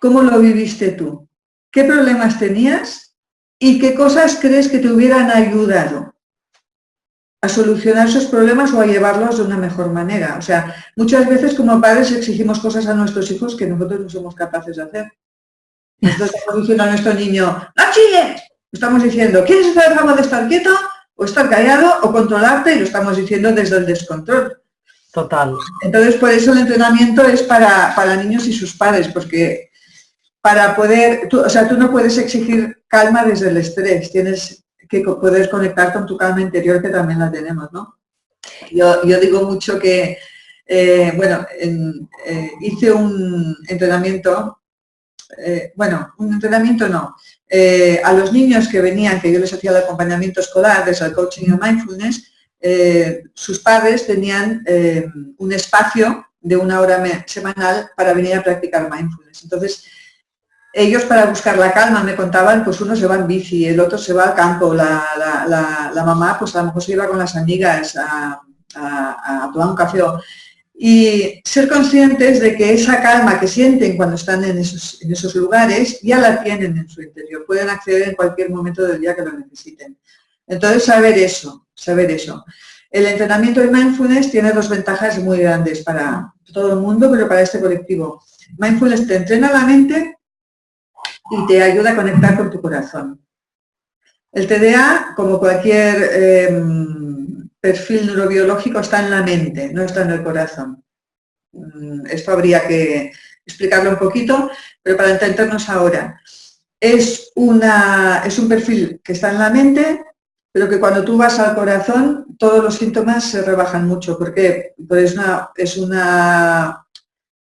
¿Cómo lo viviste tú? ¿Qué problemas tenías? ¿Y qué cosas crees que te hubieran ayudado a solucionar esos problemas o a llevarlos de una mejor manera? O sea, muchas veces como padres exigimos cosas a nuestros hijos que nosotros no somos capaces de hacer. Nosotros estamos diciendo a nuestro niño, ¡no chilles! Estamos diciendo, ¿quieres estar capaz de estar quieto o estar callado o controlarte? Y lo estamos diciendo desde el descontrol. Total. Entonces, por eso el entrenamiento es para niños y sus padres, porque para poder, tú no puedes exigir calma desde el estrés, tienes que poder conectar con tu calma interior, que también la tenemos, ¿no? Yo digo mucho que, hice un entrenamiento, a los niños que venían, que yo les hacía el acompañamiento escolar desde el coaching y mindfulness, sus padres tenían un espacio de 1 hora semanal para venir a practicar mindfulness. Entonces, ellos para buscar la calma me contaban, pues uno se va en bici, el otro se va al campo, la mamá pues a lo mejor se iba con las amigas a tomar un café. Y ser conscientes de que esa calma que sienten cuando están en esos lugares ya la tienen en su interior, pueden acceder en cualquier momento del día que lo necesiten. Entonces, saber eso. El entrenamiento de mindfulness tiene 2 ventajas muy grandes para todo el mundo, pero para este colectivo. Mindfulness te entrena la mente y te ayuda a conectar con tu corazón. El TDA, como cualquier perfil neurobiológico, está en la mente, no está en el corazón. Esto habría que explicarlo un poquito, pero para entendernos ahora. Es un perfil que está en la mente, pero que cuando tú vas al corazón, todos los síntomas se rebajan mucho. ¿Por qué? Pues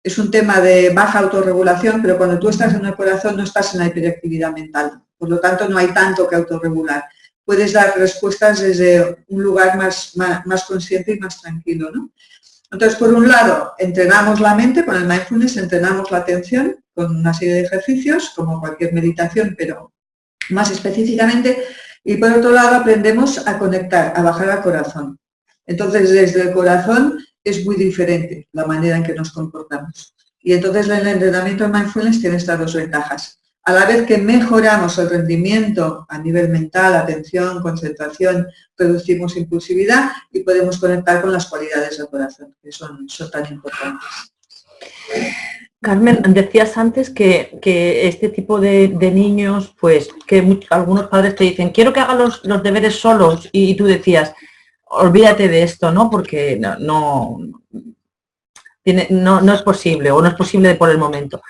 es un tema de baja autorregulación, pero cuando tú estás en el corazón no estás en la hiperactividad mental. por lo tanto no hay tanto que autorregular. Puedes dar respuestas desde un lugar más consciente y más tranquilo, ¿no? Entonces, por un lado, entrenamos la mente con el mindfulness, entrenamos la atención con una serie de ejercicios, como cualquier meditación, pero más específicamente, y por otro lado aprendemos a conectar, a bajar al corazón. Entonces, desde el corazón es muy diferente la manera en que nos comportamos. Y entonces el entrenamiento de mindfulness tiene estas dos ventajas. A la vez que mejoramos el rendimiento a nivel mental, atención, concentración, reducimos impulsividad y podemos conectar con las cualidades del corazón, que son tan importantes. Carmen, decías antes que este tipo de niños, pues que algunos padres te dicen, quiero que hagan los deberes solos, y tú decías, olvídate de esto, ¿no? Porque no es posible, o no es posible por el momento.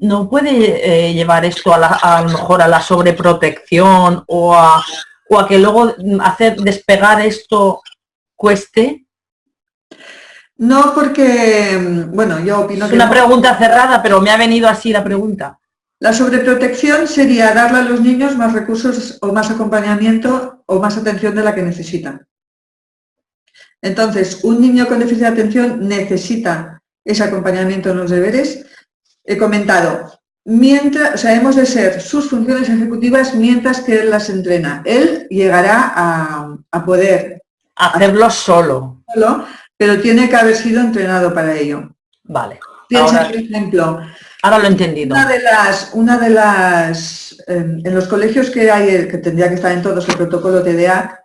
No puede llevar esto a lo mejor a la sobreprotección o a que luego hacer despegar esto cueste. No, porque, bueno, yo opino que... Es una pregunta cerrada, pero me ha venido así la pregunta. La sobreprotección sería darle a los niños más recursos o más acompañamiento o más atención de la que necesitan. Entonces, un niño con déficit de atención necesita ese acompañamiento en los deberes. He comentado, hemos de ser sus funciones ejecutivas mientras que él las entrena. Él llegará a poder hacerlo solo, pero tiene que haber sido entrenado para ello. Vale. Piensa, por ejemplo, ahora lo he entendido. En los colegios que hay, que tendría que estar en todos, el protocolo TDA,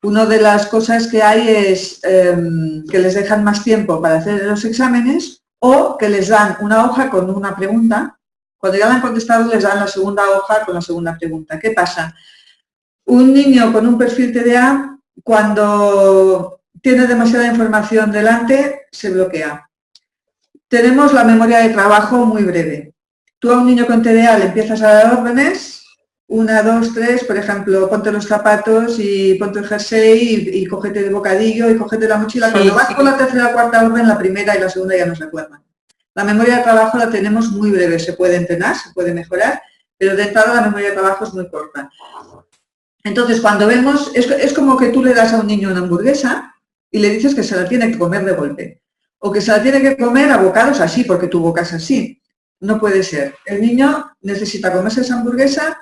una de las cosas que hay es que les dejan más tiempo para hacer los exámenes o que les dan una hoja con una pregunta. Cuando ya la han contestado, les dan la segunda hoja con la segunda pregunta. ¿Qué pasa? Un niño con un perfil TDA, cuando tiene demasiada información delante, se bloquea. Tenemos la memoria de trabajo muy breve. Tú a un niño con TDA le empiezas a dar órdenes, 1, 2, 3, por ejemplo, ponte los zapatos y ponte el jersey y cógete el bocadillo y cógete la mochila. Cuando vas por la tercera o cuarta orden, la primera y la segunda ya no se acuerdan. La memoria de trabajo la tenemos muy breve, se puede entrenar, se puede mejorar, pero de entrada la memoria de trabajo es muy corta. Entonces, cuando vemos, es como que tú le das a un niño una hamburguesa y le dices que se la tiene que comer de golpe. O que se la tiene que comer a bocados así, porque tu boca es así. No puede ser. El niño necesita comerse esa hamburguesa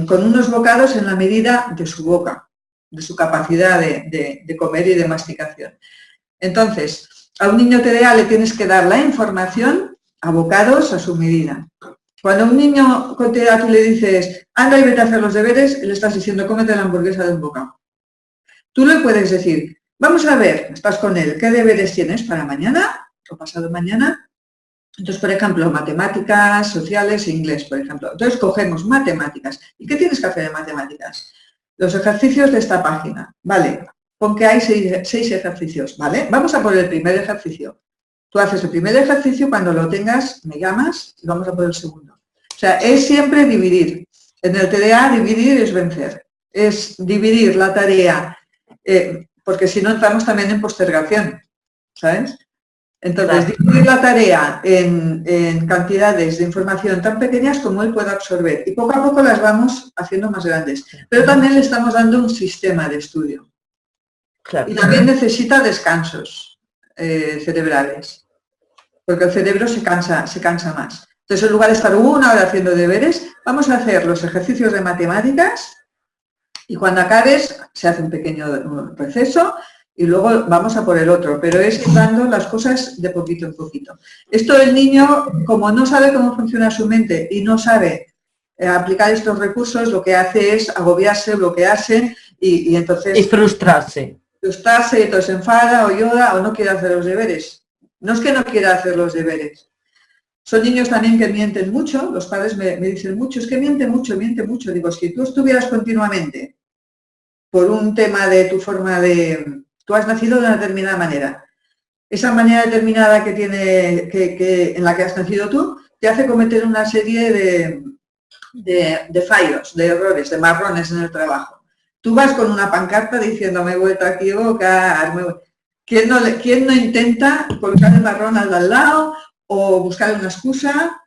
con unos bocados en la medida de su boca, de su capacidad de comer y de masticación. Entonces, a un niño TDA le tienes que dar la información a bocados a su medida. Cuando a un niño con TDA tú le dices, anda y vete a hacer los deberes, le estás diciendo, cómete la hamburguesa de un bocado. Tú le puedes decir, vamos a ver, estás con él, ¿qué deberes tienes para mañana o pasado mañana? Entonces, por ejemplo, matemáticas, sociales e inglés, por ejemplo. Entonces, cogemos matemáticas. ¿Y qué tienes que hacer en matemáticas? Los ejercicios de esta página. Vale, pon que hay 6 ejercicios, ¿vale? Vamos a por el primer ejercicio. Tú haces el primer ejercicio, cuando lo tengas, me llamas y vamos a por el segundo. O sea, es siempre dividir. En el TDA, dividir es vencer. Es dividir la tarea, porque si no entramos también en postergación, ¿sabes? Entonces, dividir la tarea en cantidades de información tan pequeñas como él pueda absorber y poco a poco las vamos haciendo más grandes. Pero también le estamos dando un sistema de estudio. Claro. Y también necesita descansos cerebrales, porque el cerebro se cansa más. Entonces, en lugar de estar 1 hora haciendo deberes, vamos a hacer los ejercicios de matemáticas y cuando acabes se hace un pequeño receso y luego vamos a por el otro, pero es ir dando las cosas de poquito en poquito. Esto el niño, como no sabe cómo funciona su mente y no sabe aplicar estos recursos, lo que hace es agobiarse, bloquearse y entonces... Y frustrarse. Frustrarse y entonces se enfada o llora o no quiere hacer los deberes. No es que no quiera hacer los deberes. Son niños también que mienten mucho, los padres me dicen mucho, es que miente mucho. Digo, si tú estuvieras continuamente por un tema de tu forma de... Tú has nacido de una determinada manera. Esa manera determinada que tiene, en la que has nacido tú, te hace cometer una serie de fallos, de errores, de marrones en el trabajo. Tú vas con una pancarta diciendo, me he vuelto a equivocar. ¿Quién no intenta colocar el marrón al de al lado o buscar una excusa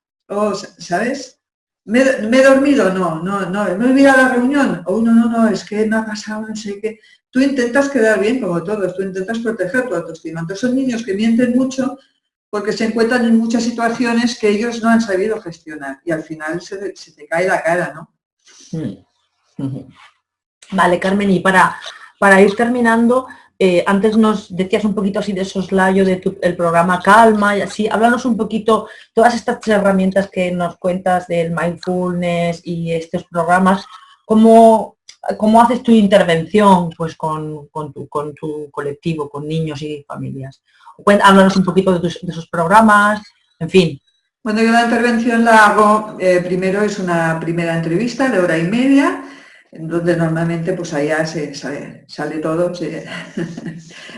¿sabes? ¿Me he dormido? No. ¿Me he olvidado la reunión? No, es que me ha pasado, no sé qué. Tú intentas quedar bien como todos, tú intentas proteger tu autoestima. Entonces son niños que mienten mucho porque se encuentran en muchas situaciones que ellos no han sabido gestionar y al final se te cae la cara, ¿no? Vale, Carmen, y para ir terminando, antes nos decías un poquito así de soslayo el programa Calma y así, háblanos un poquito, todas estas herramientas que nos cuentas del mindfulness y estos programas, ¿cómo haces tu intervención pues con tu colectivo, con niños y familias? Háblanos un poquito de esos programas, en fin. Bueno, yo la intervención la hago, primero es una primera entrevista de hora y media, donde normalmente pues allá sale todo,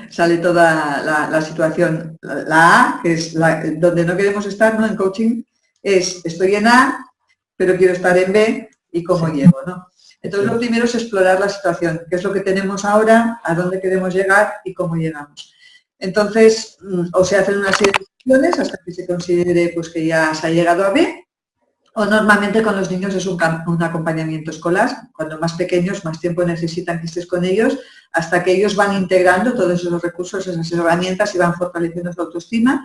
sale toda la situación. La A, que es donde no queremos estar, ¿no? En coaching, es estoy en A, pero quiero estar en B y cómo llego, ¿no? Entonces lo primero es explorar la situación, qué es lo que tenemos ahora, a dónde queremos llegar y cómo llegamos. Entonces, o se hacen una serie de acciones hasta que se considere pues, que ya se ha llegado a B, o normalmente con los niños es un acompañamiento escolar. Cuando más pequeños, más tiempo necesitan que estés con ellos, hasta que ellos van integrando todos esos recursos, esas herramientas y van fortaleciendo su autoestima,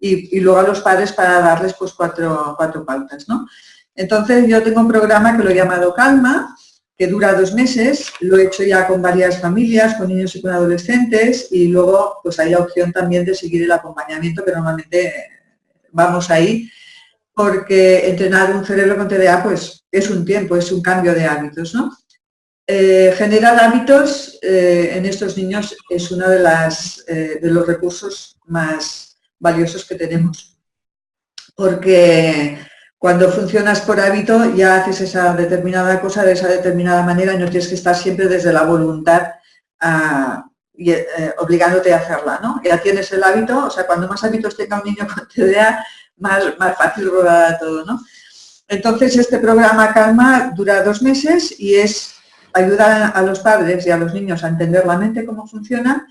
y luego a los padres para darles pues cuatro pautas, ¿no? Entonces yo tengo un programa que lo he llamado Calma, que dura 2 meses, lo he hecho ya con varias familias, con niños y con adolescentes, y luego pues hay la opción también de seguir el acompañamiento, que normalmente vamos ahí, porque entrenar un cerebro con TDA pues es un tiempo, es un cambio de hábitos, ¿no? Generar hábitos en estos niños es uno de los recursos más valiosos que tenemos, porque cuando funcionas por hábito ya haces esa determinada cosa de esa determinada manera y no tienes que estar siempre desde la voluntad obligándote a hacerla, ¿no? Ya tienes el hábito, o sea, cuando más hábitos tenga un niño con TDA, más fácil rodará todo, ¿no? Entonces este programa Calma dura 2 meses y es ayudar a los padres y a los niños a entender la mente, cómo funciona,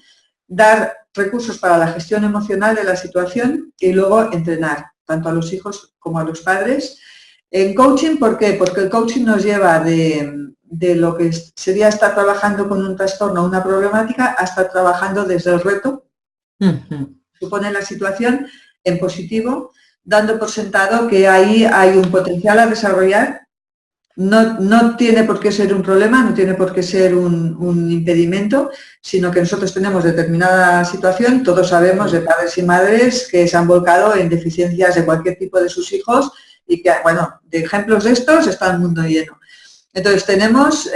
dar recursos para la gestión emocional de la situación y luego entrenar tanto a los hijos como a los padres. En coaching, ¿por qué? Porque el coaching nos lleva de lo que sería estar trabajando con un trastorno o una problemática hasta trabajando desde el reto, supone la situación en positivo, dando por sentado que ahí hay un potencial a desarrollar. No tiene por qué ser un problema, no tiene por qué ser un impedimento, sino que nosotros tenemos determinada situación, todos sabemos de padres y madres que se han volcado en deficiencias de cualquier tipo de sus hijos y que, bueno, de ejemplos de estos está el mundo lleno. Entonces tenemos,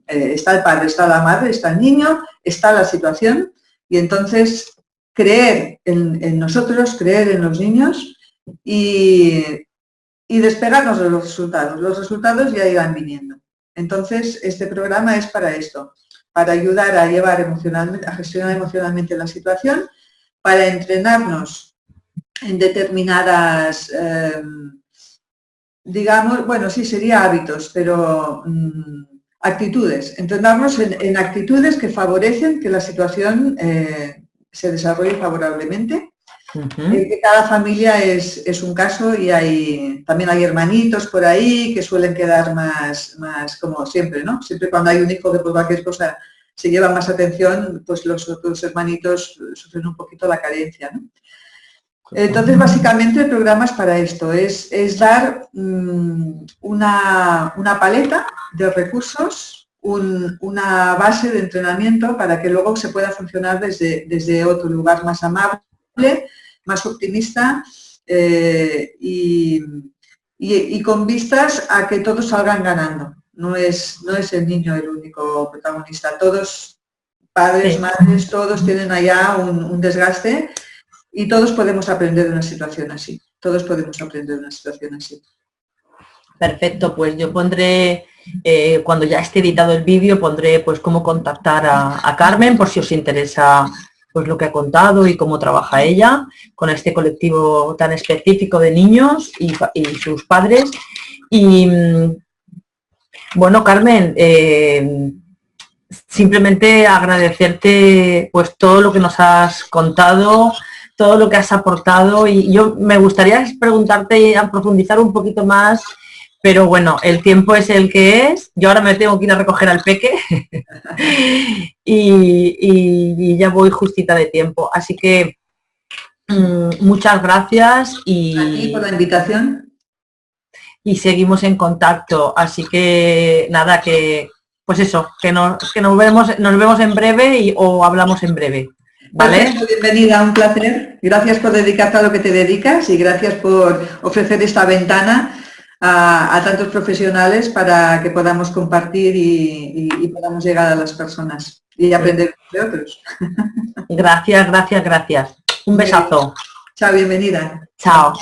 está el padre, está la madre, está el niño, está la situación y entonces creer en nosotros, creer en los niños y despegarnos de los resultados. Los resultados ya irán viniendo. Entonces, este programa es para esto, para ayudar a llevar emocionalmente, a gestionar emocionalmente la situación, para entrenarnos en determinadas, digamos, bueno, sí sería hábitos, pero actitudes. Entrenarnos en actitudes que favorecen que la situación se desarrolle favorablemente. Que cada familia es un caso y también hay hermanitos por ahí que suelen quedar más como siempre, ¿no? Siempre cuando hay un hijo que por cualquier cosa se lleva más atención, pues los otros hermanitos sufren un poquito la carencia, ¿no? Entonces, básicamente el programa es para esto, es dar una paleta de recursos, una base de entrenamiento para que luego se pueda funcionar desde otro lugar más amable, más optimista y con vistas a que todos salgan ganando. No es el niño el único protagonista. Todos, padres, madres, todos tienen allá un desgaste y todos podemos aprender de una situación así. Todos podemos aprender de una situación así. Perfecto, pues yo pondré, cuando ya esté editado el vídeo, pondré pues cómo contactar a Carmen por si os interesa pues lo que ha contado y cómo trabaja ella con este colectivo tan específico de niños y sus padres. Y bueno, Carmen, simplemente agradecerte pues todo lo que nos has contado, todo lo que has aportado y yo me gustaría preguntarte, a profundizar un poquito más, pero bueno, el tiempo es el que es. Yo ahora me tengo que ir a recoger al peque y ya voy justita de tiempo. Así que muchas gracias A ti por la invitación. y seguimos en contacto. Así que nada, que pues eso, que nos vemos en breve o hablamos en breve. ¿Vale? Perfecto, bienvenida, un placer. Gracias por dedicarte a lo que te dedicas y gracias por ofrecer esta ventana a tantos profesionales para que podamos compartir y podamos llegar a las personas y aprender de otros. Gracias. Un besazo. Chao, bienvenida. Chao.